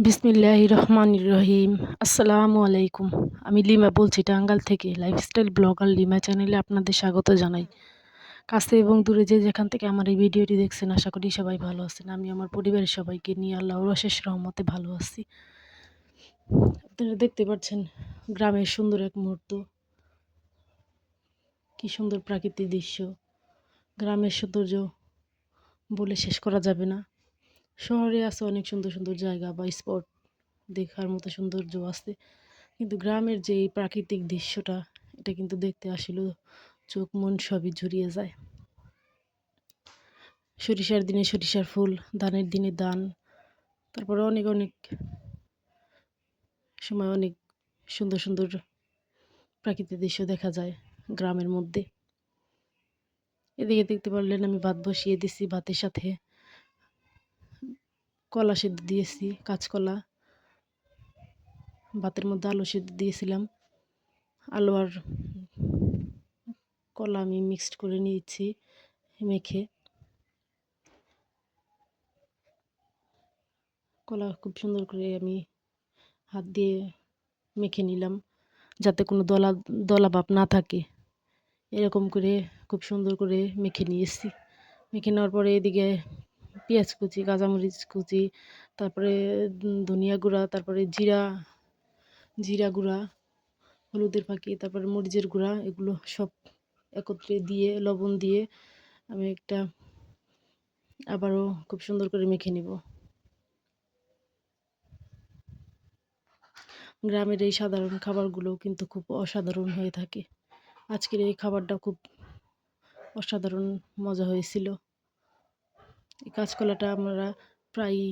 বিসমিল্লাহির রহমানির রহিম। আসসালামু আলাইকুম। আমি লিমা বলছি টাঙ্গাইল থেকে। লাইফস্টাইল ব্লগার লিমা চ্যানেলে আপনাদের স্বাগত জানাই। কাছে এবং দূরে যে যেখান থেকে আমার এই ভিডিওটি দেখছেন, আশা করি সবাই ভালো আছেন। আমি আমার পরিবারের সবাইকে নিয়ে আল্লাহর অশেষ রহমতে ভালো আছি। আপনারা দেখতে পাচ্ছেন গ্রামের সুন্দর এক মুহূর্ত, কি সুন্দর প্রাকৃতিক দৃশ্য। গ্রামের সৌন্দর্য বলে শেষ করা যাবে না। শহরে আছে অনেক সুন্দর সুন্দর জায়গা বা স্পট, দেখার মতো সৌন্দর্য আছে, কিন্তু গ্রামের যে এই প্রাকৃতিক দৃশ্যটা, এটা কিন্তু দেখতে আসলেও চোখ মন সবই জুড়িয়ে যায়। সরিষার দিনে সরিষার ফুল, ধানের দিনে ধান, তারপরে অনেক অনেক সময় অনেক সুন্দর সুন্দর প্রাকৃতিক দৃশ্য দেখা যায় গ্রামের মধ্যে। এদিকে দেখতে পারলেন আমি ভাত বসিয়ে দিছি, ভাতের সাথে কলা সিদ্ধ দিয়েছি, কাঁচকলা। ভাতের মধ্যে আলু সিদ্ধ দিয়েছিলাম, আলু আর কলা আমি মিক্সড করে নিয়েছি মেখে। কলা খুব সুন্দর করে আমি হাত দিয়ে মেখে নিলাম, যাতে কোনো দলা দলা ভাব না থাকে। এরকম করে খুব সুন্দর করে মেখে নিয়েছি। মেখে নেওয়ার পরে এদিকে পেঁয়াজ কুচি, কাঁচামরিচ কুচি, তারপরে ধনিয়া গুঁড়া, তারপরে জিরা জিরা গুঁড়া, হলুদের ফাঁকি, তারপরে মরিচের গুঁড়া, এগুলো সব একত্রে দিয়ে লবণ দিয়ে আমি আবারও খুব সুন্দর করে মেখে নিব। গ্রামের এই সাধারণ খাবারগুলো কিন্তু খুব অসাধারণ হয়ে থাকে। আজকের এই খাবারটা খুব অসাধারণ মজা হয়েছিল। এই কাঁচকলাটা আমরা প্রায়ই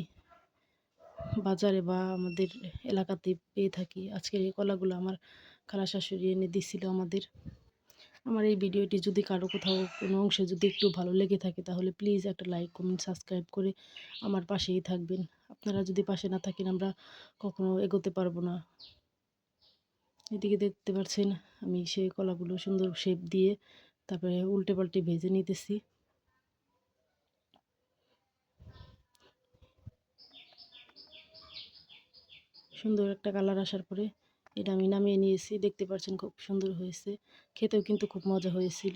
বাজারে বা আমাদের এলাকাতে পেয়ে থাকি। আজকের এই কলাগুলো আমার খালা শাশুড়ি এনে দিয়েছিল আমাদের। আমার এই ভিডিওটি যদি কারো কোথাও কোনো অংশে যদি একটু ভালো লেগে থাকে, তাহলে প্লিজ একটা লাইক, কমেন্ট, সাবস্ক্রাইব করে আমার পাশেই থাকবেন। আপনারা যদি পাশে না থাকেন, আমরা কখনো এগোতে পারবো না। এদিকে দেখতে পাচ্ছেন আমি সেই কলাগুলো সুন্দর শেপ দিয়ে তারপরে উল্টে পাল্টে ভেজে নিতেছি। সুন্দর একটা কালার আসার পরে এটা আমি নামিয়ে নিয়েছি। দেখতে পাচ্ছেন খুব সুন্দর হয়েছে, খেতেও কিন্তু খুব মজা হয়েছিল।